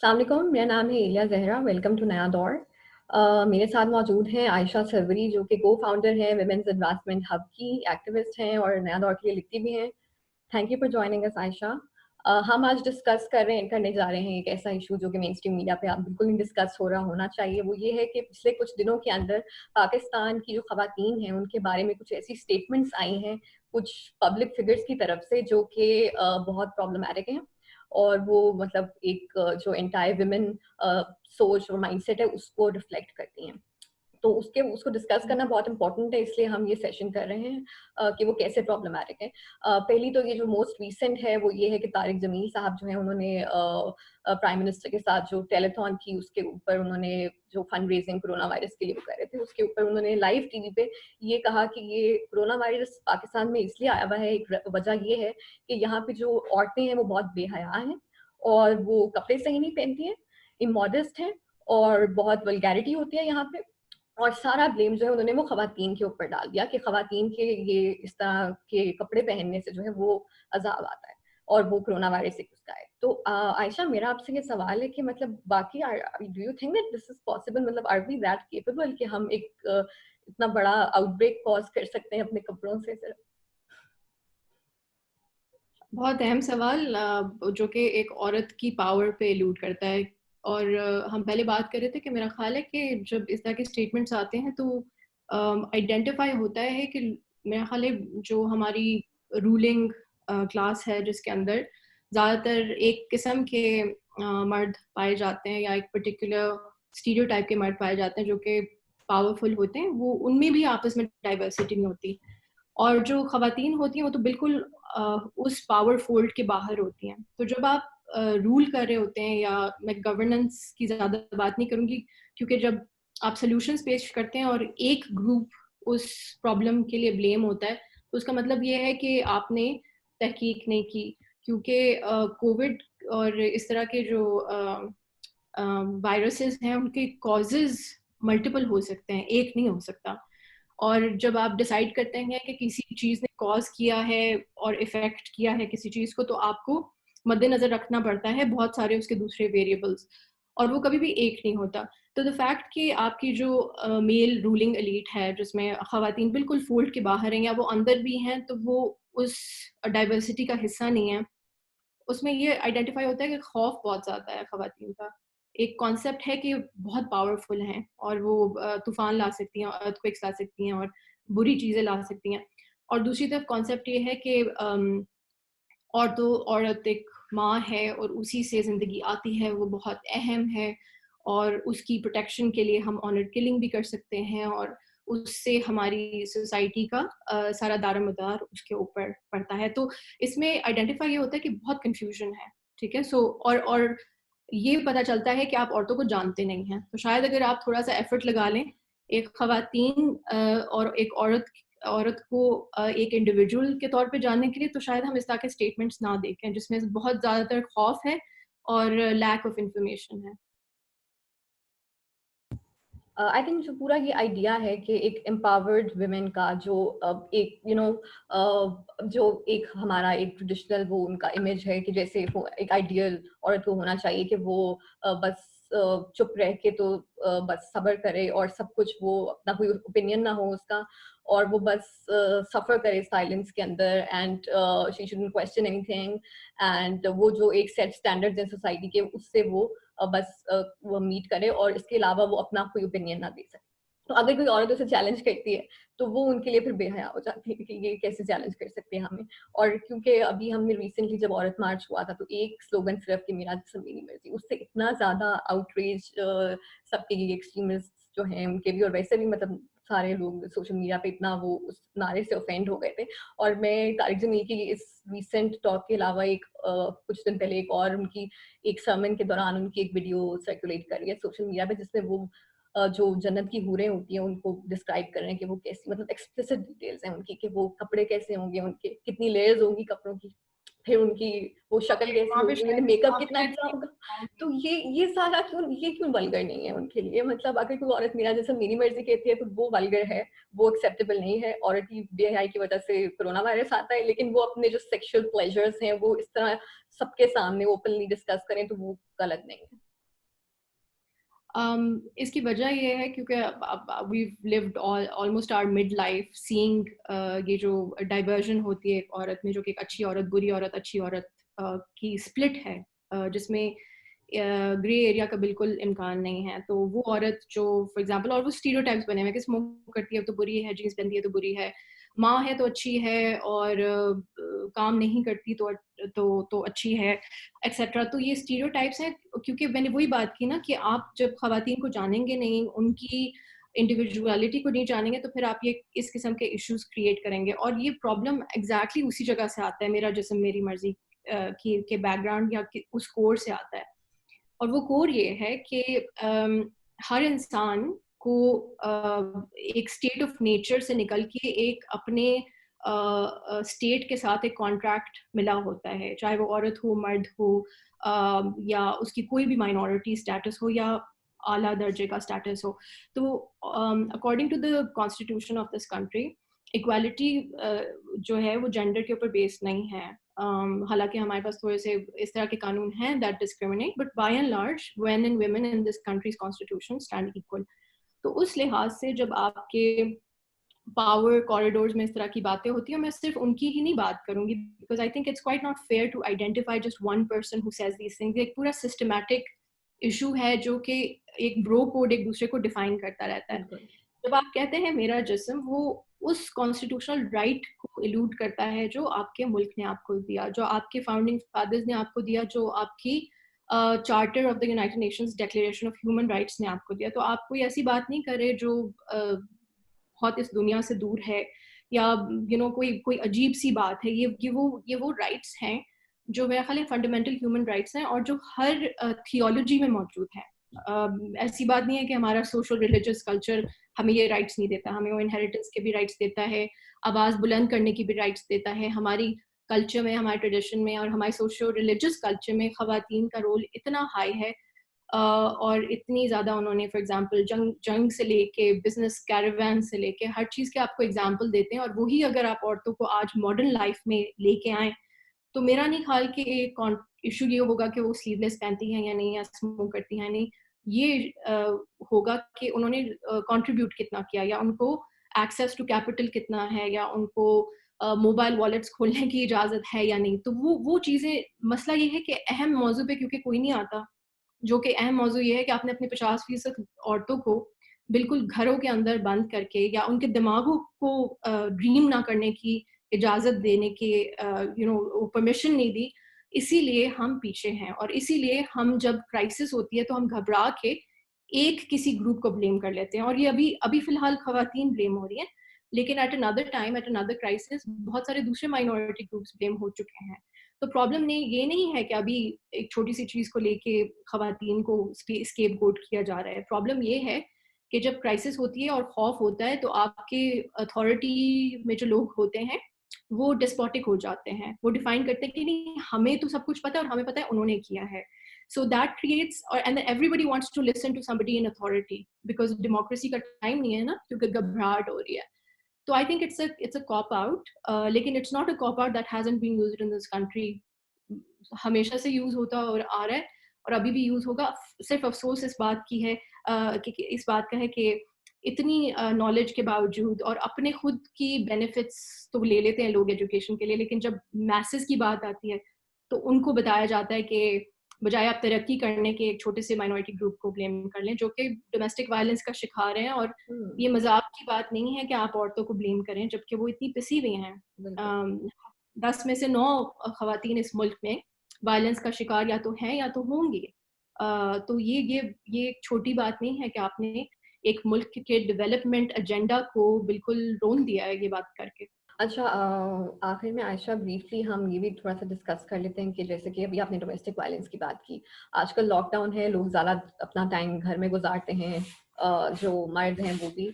अस्सलाम वालेकुम, मेरा नाम है एलिया ज़हरा। वेलकम टू नया दौर। मेरे साथ मौजूद हैं आयशा सरवरी, जो कि को फाउंडर हैं विमेंस एडवांसमेंट हब की, एक्टिविस्ट हैं और नया दौर के लिए लिखती भी हैं। Thank you for joining us Ayesha. हम आज डिस्कस करने जा रहे हैं एक ऐसा इशू जो कि मेन स्ट्रीम मीडिया पे आप बिल्कुल नहीं डिस्कस हो रहा होना चाहिए। वो ये है कि पिछले कुछ दिनों के अंदर पाकिस्तान की जो खवातीन हैं उनके बारे में कुछ ऐसी स्टेटमेंट्स आई हैं कुछ पब्लिक फिगर्स की तरफ से जो कि बहुत प्रॉब्लमैटिक हैं। और वो मतलब एक जो एंटायर विमेन सोच और माइंडसेट है उसको रिफ्लेक्ट करती हैं। तो उसके उसको डिस्कस करना बहुत इंपॉर्टेंट है, इसलिए हम ये सेशन कर रहे हैं कि वो कैसे प्रॉब्लमैटिक है। पहली तो ये जो मोस्ट रीसेंट है वो ये है कि तारिक जमील साहब जो हैं उन्होंने प्राइम मिनिस्टर के साथ जो टेलीथॉन की उसके ऊपर उन्होंने जो फंड रेजिंग कोरोना वायरस के लिए वो कर रहे थे उसके ऊपर उन्होंने लाइव टीवी पे ये कहा कि ये कोरोना वायरस पाकिस्तान में इसलिए आया हुआ है, एक वजह ये है कि यहाँ पे जो औरतें हैं वो बहुत बेहया हैं और वो कपड़े सही नहीं पहनती हैं, इमोडेस्ट हैं और बहुत वल्गैरिटी होती है यहाँ पे। और सारा ब्लेम जो है उन्होंने वो खवातीन के ऊपर डाल दिया कि खवातीन के ये इस तरह के कपड़े पहनने से जो है वो अजाब आता है और वो कोरोना वायरस से उसका है। तो आयशा, मेरा आपसे ये सवाल है कि मतलब बाकी do you think that this is possible, मतलब आर वी दैट केपेबल कि हम एक इतना बड़ा आउटब्रेक कॉज कर सकते हैं अपने कपड़ों से सिर्फ? बहुत अहम सवाल जो कि एक औरत की पावर पे एलूड करता है। और हम पहले बात कर रहे थे कि मेरा ख्याल है कि जब इस तरह के स्टेटमेंट्स आते हैं तो आइडेंटिफाई होता है कि मेरा ख्याल है जो हमारी रूलिंग क्लास है जिसके अंदर ज़्यादातर एक किस्म के मर्द पाए जाते हैं या एक पर्टिकुलर स्टीरियोटाइप के मर्द पाए जाते हैं जो कि पावरफुल होते हैं, वो उनमें भी आपस में डाइवर्सिटी नहीं होती। और जो खवातीन होती हैं वो तो बिल्कुल उस पावर फोल्ड के बाहर होती हैं। तो जब आप रूल कर रहे होते हैं, या मैं गवर्नेंस की ज़्यादा बात नहीं करूँगी, क्योंकि जब आप सोल्यूशंस पेश करते हैं और एक ग्रुप उस प्रॉब्लम के लिए ब्लेम होता है, तो उसका मतलब ये है कि आपने तहकीक नहीं की। क्योंकि कोविड और इस तरह के जो वायरसेस हैं उनके कॉजेज मल्टीपल हो सकते हैं, एक नहीं हो सकता। और जब आप डिसाइड करते हैं कि किसी चीज़ ने कॉज किया है और इफेक्ट किया है किसी चीज़ को, तो आपको मद्देनजर रखना पड़ता है बहुत सारे उसके दूसरे वेरिएबल्स, और वो कभी भी एक नहीं होता। तो द फैक्ट कि आपकी जो मेल रूलिंग एलीट है जिसमें खवातीन बिल्कुल फोल्ड के बाहर हैं या वो अंदर भी हैं, तो वो उस डाइवर्सिटी का हिस्सा नहीं है। उसमें ये आइडेंटिफाई होता है कि खौफ बहुत ज़्यादा है खवातीन का। एक कॉन्सेप्ट है कि बहुत पावरफुल हैं और वो तूफान ला सकती हैं, अर्थक्वेक्स ला सकती हैं और बुरी चीज़ें ला सकती हैं। और दूसरी तरफ कॉन्सेप्ट ये है कि और तो औरत एक माँ है और उसी से ज़िंदगी आती है, वो बहुत अहम है, और उसकी प्रोटेक्शन के लिए हम ऑनर किलिंग भी कर सकते हैं, और उससे हमारी सोसाइटी का सारा दारोमदार उसके ऊपर पड़ता है। तो इसमें आइडेंटिफाई ये होता है कि बहुत कन्फ्यूजन है। ठीक है, सो और ये पता चलता है कि आप औरतों को जानते नहीं हैं। तो शायद अगर आप थोड़ा सा एफर्ट लगा लें एक खवातीन और एक औरत औरत को एक इंडिविजुअल के तौर पे जानने के लिए, तो शायद हम इस तरह के स्टेटमेंट्स ना देखें जिसमें बहुत ज़्यादातर खौफ है और लैक ऑफ इंफॉर्मेशन है। आई थिंक जो पूरा ये आइडिया है कि एक एम्पावर्ड वुमेन का जो एक जो एक हमारा एक ट्रेडिशनल वो उनका इमेज है कि जैसे वो एक आइडियल औरत को होना चाहिए कि वो बस चुप रह के तो बस सब्र करे और सब कुछ, वो अपना कोई ओपिनियन ना हो उसका, और वो बस सफर करे साइलेंस के अंदर, and she shouldn't question anything, and वो जो एक सेट स्टैंडर्ड्स हैं सोसाइटी के उससे वो बस वो मीट करे और इसके अलावा वो अपना कोई ओपिनियन ना दे सके। तो अगर कोई औरत उसे चैलेंज करती है तो वो उनके लिए फिर बेहया हो जाती है कि ये कैसे चैलेंज कर सकते हैं हमें। और क्योंकि अभी हमने रिसेंटली जब औरत मार्च हुआ था तो एक स्लोगन सिर्फ कि मेरा जिस्म मेरी मर्जी, उससे इतना ज्यादा आउटरीच सबके ये एक्सट्रीमिस्ट जो हैं उनके भी, और वैसे भी मतलब सारे लोग सोशल मीडिया पे इतना वो उस नारे से ऑफेंड हो गए थे। और मैं तारिक जमील की इस रिसेंट टॉक के अलावा एक कुछ दिन पहले एक और उनकी एक सर्मन के दौरान उनकी एक वीडियो सर्कुलेट कर रही है सोशल मीडिया पे जिसमें वो जो जन्नत की हूरें होती हैं उनको डिस्क्राइब कर रहे हैं कि वो कैसी, मतलब एक्सप्लिसिट डिटेल्स हैं उनकी कि वो कपड़े कैसे होंगे, उनके कितनी लेयर्स होंगी कपड़ों की, फिर उनकी वो शक्ल कैसी वहाँ पे होगी, उन्हें शायद मेकअप वहाँ पे कितना शायद अच्छा होगा। तो ये सारा क्यों वल्गर नहीं है उनके लिए? मतलब अगर कोई औरत मेरा जैसा मेरी मर्जी कहती है तो वो वल्गर है, वो एक्सेप्टेबल नहीं है। औरत की बेहयाई की वजह से कोरोना वायरस आता है, लेकिन वो अपने जो सेक्सुअल प्लेजर्स हैं वो इस तरह सबके सामने ओपनली डिस्कस करें तो वो गलत नहीं है। इसकी वजह ये है क्योंकि we lived almost our mid life seeing ये जो डाइवर्जन होती है एक औरत में, जो कि एक अच्छी औरत, बुरी औरत, अच्छी औरत की स्प्लिट है, जिसमें ग्रे एरिया का बिल्कुल इम्कान नहीं है। तो वो औरत जो फॉर एग्जांपल, और वो स्टीरियोटाइप्स बने हुए कि स्मोक करती है तो बुरी है, जीन्स पहनती है तो बुरी है, माँ है तो अच्छी है, और काम नहीं करती तो अच्छी है, एक्सेट्रा। तो ये स्टीरियोटाइप्स हैं, क्योंकि मैंने वही बात की ना कि आप जब खवातीन को जानेंगे नहीं, उनकी इंडिविजुअलिटी को नहीं जानेंगे, तो फिर आप ये इस किस्म के इश्यूज क्रिएट करेंगे। और ये प्रॉब्लम एग्जैक्टली उसी जगह से आता है, मेरा जिस्म मेरी मर्जी की के बैकग्राउंड या उस कोर से आता है। और वो कोर ये है कि हर इंसान को एक स्टेट ऑफ नेचर से निकल के एक अपने स्टेट के साथ एक कॉन्ट्रैक्ट मिला होता है, चाहे वो औरत हो, मर्द हो, या उसकी कोई भी माइनॉरिटी स्टेटस हो या आला दर्जे का स्टेटस हो। तो according to the constitution of this country, equality जो है वो जेंडर के ऊपर बेस्ड नहीं है। हालांकि हमारे पास थोड़े से इस तरह के कानून हैं that discriminate, but by and large main and women in this countries constitution stand equal. तो उस लिहाज से जब आपके पावर कॉरिडोर्स में इस तरह की बातें होती हैं, मैं सिर्फ उनकी ही नहीं बात करूंगी, because I think it's quite not fair to identify just one person who says these things. एक पूरा सिस्टमैटिक इशू है जो कि एक ब्रो कोड एक दूसरे को डिफाइन करता रहता है। जब आप कहते हैं मेरा जिस्म, वो उस कॉन्स्टिट्यूशनल राइट को इल्यूड करता है जो आपके मुल्क ने आपको दिया, जो आपके फाउंडिंग फादर्स ने आपको दिया, जो आपकी charter of the United Nations declaration of human rights ने आपको दिया। तो आप कोई ऐसी बात नहीं करे जो बहुत इस दुनिया से दूर है, या कोई कोई अजीब सी बात है। ये वो राइट्स हैं जो मेरा ख्याल है फंडामेंटल ह्यूमन राइट्स हैं, और जो हर थियोलॉजी में मौजूद हैं। ऐसी बात नहीं है कि हमारा सोशल रिलीजियस कल्चर हमें ये राइट्स नहीं देता, हमें वो इनहेरिटेंस के भी राइट्स देता है, आवाज़ बुलंद करने की भी राइट्स देता है। हमारी कल्चर में, हमारे ट्रेडिशन में और हमारे सोशल रिलीजियस कल्चर में ख़वातीन का रोल इतना हाई है, और इतनी ज़्यादा उन्होंने फॉर एग्जांपल जंग जंग से लेके बिजनेस कैरावान से लेके हर चीज़ के आपको एग्जांपल देते हैं। और वही अगर आप औरतों को आज मॉडर्न लाइफ में लेके आए, तो मेरा नहीं ख्याल कि एक इशू ये होगा कि वो स्लीवलेस पहनती हैं या नहीं, या स्मोक करती हैं नहीं। ये होगा कि उन्होंने कंट्रीब्यूट कितना किया, या उनको एक्सेस टू कैपिटल कितना है, या उनको मोबाइल वॉलेट्स खोलने की इजाज़त है या नहीं। तो वो चीज़ें, मसला ये है कि अहम मौजू पे क्योंकि कोई नहीं आता, जो कि अहम मौजू ये है कि आपने अपने 50% औरतों को बिल्कुल घरों के अंदर बंद करके, या उनके दिमागों को ड्रीम ना करने की इजाज़त देने की परमिशन नहीं दी। इसीलिए हम पीछे हैं, और इसीलिए हम जब क्राइसिस होती है तो हम घबरा के एक किसी ग्रुप को ब्लेम कर लेते हैं। और ये अभी अभी फ़िलहाल ख़वातीन ब्लेम हो रही हैं, लेकिन at another time, at another crisis बहुत सारे दूसरे माइनॉरिटी ग्रुप्स ब्लेम हो चुके हैं। तो प्रॉब्लम ये नहीं है कि अभी एक छोटी सी चीज़ को लेके ख़वातीन को स्केपगोट किया जा रहा है। प्रॉब्लम ये है कि जब क्राइसिस होती है और खौफ होता है, तो आपके अथॉरिटी में जो लोग होते हैं वो डिस्पोटिक हो जाते हैं। वो डिफाइन करते हैं कि नहीं, हमें तो सब कुछ पता है और हमें पता है उन्होंने किया है। सो दैट क्रिएट्स, और and everybody wants to listen to somebody in authority, because democracy का टाइम नहीं है ना, क्योंकि घबराहट हो रही है। तो I think it's a cop out, लेकिन it's not a cop out that hasn't been used in this country. हमेशा से यूज होता और आ रहा है, और अभी भी यूज होगा। सिर्फ अफसोस इस बात की है कि इस बात का है कि इतनी नॉलेज के बावजूद, और अपने खुद की बेनिफिट्स तो ले लेते हैं लोग एजुकेशन के लिए, लेकिन जब मैसेज की बात आती है तो उनको बताया जाता है कि बजाय आप तरक्की करने के एक छोटे से माइनॉरिटी ग्रुप को ब्लेम कर लें जो कि डोमेस्टिक वायलेंस का शिकार हैं। और ये मजाक की बात नहीं है कि आप औरतों को ब्लेम करें, जबकि वो इतनी पिसी हुई हैं। 10 में से 9 खवातीन इस मुल्क में वायलेंस का शिकार या तो हैं या तो होंगी। तो ये एक छोटी बात नहीं है कि आपने एक मुल्क के डेवलपमेंट एजेंडा को बिल्कुल रोन दिया है ये बात करके। अच्छा, आखिर में आयशा ब्रीफली हम ये भी थोड़ा सा डिस्कस कर लेते हैं कि जैसे कि अभी आपने डोमेस्टिक वायलेंस की बात की। आजकल लॉकडाउन है, लोग ज़्यादा अपना टाइम घर में गुजारते हैं, जो मर्द हैं वो भी।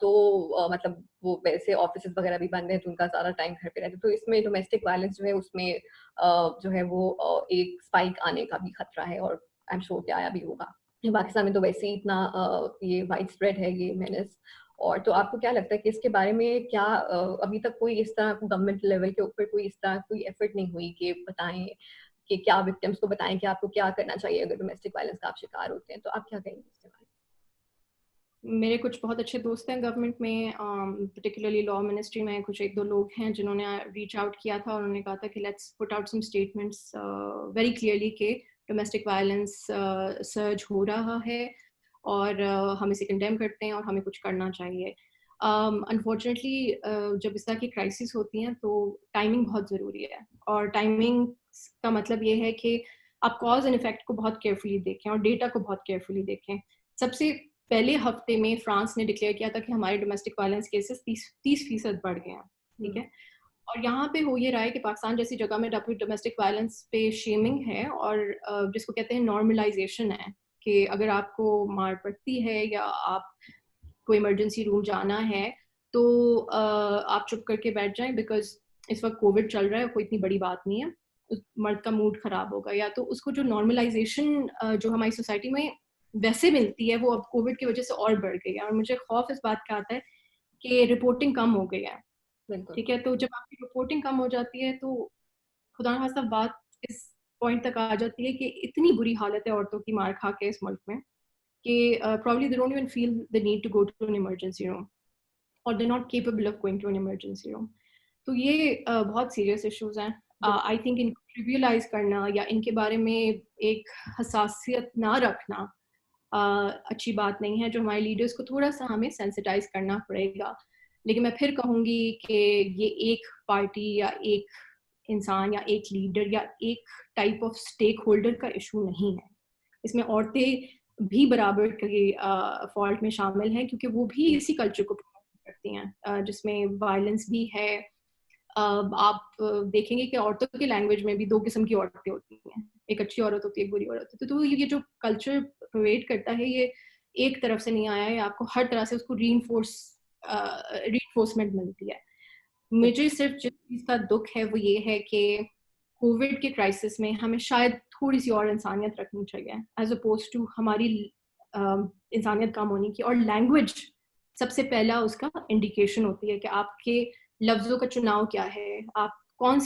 तो मतलब वो वैसे ऑफिस वगैरह भी बंद हैं तो उनका ज़्यादा टाइम घर पे रहता है, तो इसमें डोमेस्टिक वायलेंस जो है उसमें जो है वो एक स्पाइक आने का भी खतरा है, और आई एम श्योर कि आया भी होगा। पाकिस्तान में तो वैसे ही इतना ये वाइड स्प्रेड है ये मेनेस। और तो आपको क्या लगता है कि इसके बारे में क्या अभी तक कोई इस तरह गवर्नमेंट लेवल के ऊपर कोई इस तरह कोई एफर्ट नहीं हुई कि बताएं कि क्या विक्टिम्स को बताएं कि आपको क्या करना चाहिए अगर डोमेस्टिक वायलेंस का आप शिकार होते हैं, तो आप क्या कहेंगे इसके बारे में? मेरे कुछ बहुत अच्छे दोस्त हैं गवर्नमेंट में, पर्टिकुलरली लॉ मिनिस्ट्री में कुछ एक दो लोग हैं जिन्होंने रीच आउट किया था और उन्होंने कहा था कि let's put out some statements very clearly कि डोमेस्टिक वायलेंस सर्ज हो रहा है और हम इसे कंडेम करते हैं और हमें कुछ करना चाहिए। अनफॉर्चुनेटली जब इस तरह की क्राइसिस होती हैं तो टाइमिंग बहुत ज़रूरी है, और टाइमिंग का मतलब ये है कि आप कॉज एंड इफेक्ट को बहुत केयरफुली देखें और डेटा को बहुत केयरफुली देखें। सबसे पहले हफ्ते में फ्रांस ने डिक्लेयर किया था कि हमारे डोमेस्टिक वायलेंस केसेस 30% बढ़ गए हैं, ठीक है। और यहाँ पे हो ये रहा है कि पाकिस्तान जैसी जगह में डोमेस्टिक वायलेंस पे शेमिंग है और जिसको कहते हैं नॉर्मलाइजेशन है, कि अगर आपको मार पड़ती है या आप कोई इमरजेंसी रूम जाना है तो आप चुप करके बैठ जाएं, बिकॉज इस वक्त कोविड चल रहा है, कोई इतनी बड़ी बात नहीं है, उस मर्द का मूड खराब होगा। या तो उसको जो नॉर्मलाइजेशन जो हमारी सोसाइटी में वैसे मिलती है वो अब कोविड की वजह से और बढ़ गई है, और मुझे खौफ इस बात का आता है कि रिपोर्टिंग कम हो गई है, ठीक है। तो जब आपकी रिपोर्टिंग कम हो जाती है तो खुदा न खास्ता बात इस पॉइंट तक आ जाती है कि इतनी बुरी हालत है औरतों की मार खा के इस मुल्क में कि probably they don't even feel the need to go to an emergency room, or they're not capable of going to an emergency room. तो ये बहुत सीरियस इश्यूज हैं। आई थिंक इनको ट्रिवियलाइज करना या इनके बारे में एक हसासियत ना रखना अच्छी बात नहीं है। जो हमारे लीडर्स को थोड़ा सा हमें सेंसिटाइज करना पड़ेगा। लेकिन मैं फिर कहूँगी कि ये एक पार्टी या एक इंसान या एक लीडर या एक टाइप ऑफ स्टेक होल्डर का इशू नहीं है। इसमें औरतें भी बराबर के फॉल्ट में शामिल हैं, क्योंकि वो भी इसी कल्चर को प्रमोट करती हैं जिसमें वायलेंस भी है। आप देखेंगे कि औरतों के लैंग्वेज में भी दो किस्म की औरतें होती हैं, एक अच्छी औरत होती है, एक बुरी औरत होती है। तो ये जो कल्चर प्रोवेट करता है ये एक तरफ से नहीं आया है, आपको हर तरह से उसको रीइंफोर्समेंट मिलती है। मुझे सिर्फ जिस चीज़ का दुख है वो ये है कि कोविड के क्राइसिस में हमें शायद थोड़ी सी और इंसानियत रखनी चाहिए, एज अपोज टू हमारी इंसानियत कम होने की। और लैंग्वेज सबसे पहला उसका इंडिकेशन होती है कि आपके लफ्ज़ों का चुनाव क्या है, आप कौन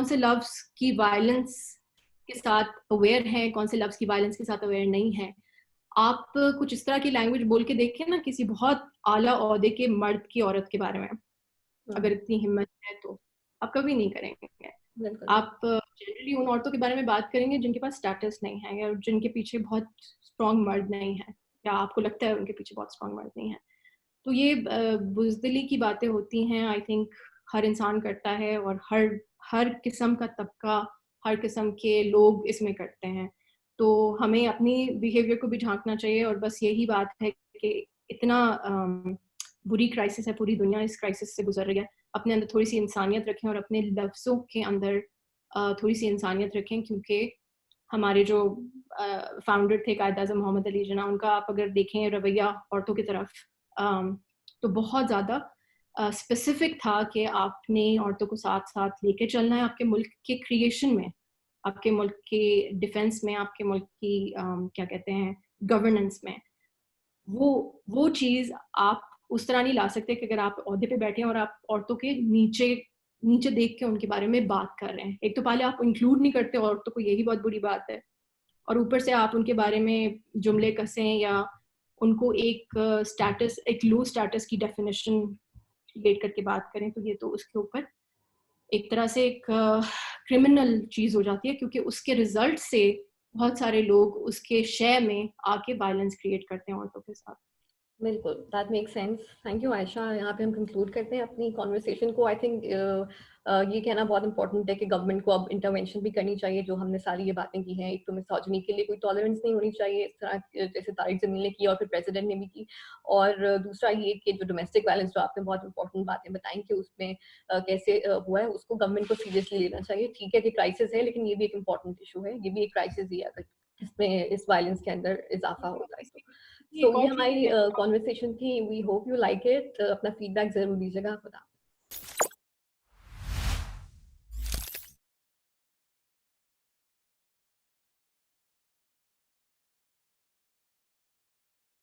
से लफ्ज़ की वायलेंस के साथ अवेयर हैं, कौन से लफ्ज़ की वायलेंस के साथ अवेयर नहीं है। आप कुछ इस तरह की लैंग्वेज बोल के देखें ना किसी बहुत आला ओहदे के मर्द की औरत के बारे में, अगर इतनी हिम्मत है तो आप कभी नहीं करेंगे। आप जनरली उन औरतों के बारे में बात करेंगे जिनके पास स्टेटस नहीं है या जिनके पीछे बहुत स्ट्रॉन्ग मर्द नहीं है, या आपको लगता है उनके पीछे बहुत स्ट्रॉन्ग मर्द नहीं है। तो ये बुज़दिली की बातें होती हैं, आई थिंक हर इंसान करता है, और हर किस्म का तबका, हर किस्म के लोग इसमें करते हैं। तो हमें अपनी बिहेवियर को भी झांकना चाहिए। और बस यही बात है कि इतना बुरी क्राइसिस है, पूरी दुनिया इस क्राइसिस से गुजर रही है, अपने अंदर थोड़ी सी इंसानियत रखें और अपने लफ्ज़ों के अंदर थोड़ी सी इंसानियत रखें। क्योंकि हमारे जो फाउंडर थे कायद आज़म मोहम्मद अली जिन्ना, उनका आप अगर देखें रवैया औरतों की तरफ तो बहुत ज़्यादा स्पेसिफिक था कि आपने औरतों को साथ साथ लेके चलना है आपके मुल्क के क्रिएशन में, आपके मुल्क के डिफेंस में, आपके मुल्क की क्या कहते हैं गवर्नेंस में। वो चीज़ आप उस तरह नहीं ला सकते कि अगर आप ओहदे पे बैठे हैं और आप औरतों के नीचे देख के उनके बारे में बात कर रहे हैं। एक तो पहले आप इंक्लूड नहीं करते औरतों को, यही बहुत बुरी बात है, और ऊपर से आप उनके बारे में जुमले कसें या उनको एक स्टेटस, एक लो स्टेटस की डेफिनेशन क्रिएट करके बात करें, तो ये तो उसके ऊपर एक तरह से एक क्रिमिनल चीज़ हो जाती है, क्योंकि उसके रिजल्ट से बहुत सारे लोग उसके शय में आके वायलेंस क्रिएट करते हैं औरतों के साथ। बिल्कुल, that makes sense. Thank you Ayesha. यहाँ पे हम कंक्लूड करते हैं अपनी कॉन्वर्सेशन को। आई थिंक ये कहना बहुत इंपॉर्टेंट है कि गवर्नमेंट को अब इंटरवेंशन भी करनी चाहिए। जो हमने सारी ये बातें की हैं, एक तो मिसोजिनी के लिए कोई टॉलरेंस नहीं होनी चाहिए इस तरह जैसे तारिक ज़मील ने की और फिर प्रेसिडेंट ने भी की। और दूसरा ये कि जो डोमेस्टिक वायलेंस जो आपने बहुत इंपॉर्टेंट बातें बताई कि उसमें कैसे हुआ है, उसको गवर्नमेंट को सीरियसली लेना चाहिए। ठीक है कि क्राइसिस है, लेकिन ये भी एक इंपॉर्टेंट इशू है, ये भी एक क्राइसिस ही है अगर इसमें इस वायलेंस के अंदर इजाफा होता है तो। तो ये हमारी कॉन्वर्सेशन थी। We hope you like it. अपना फीडबैक जरूर दीजिएगा। खुदा।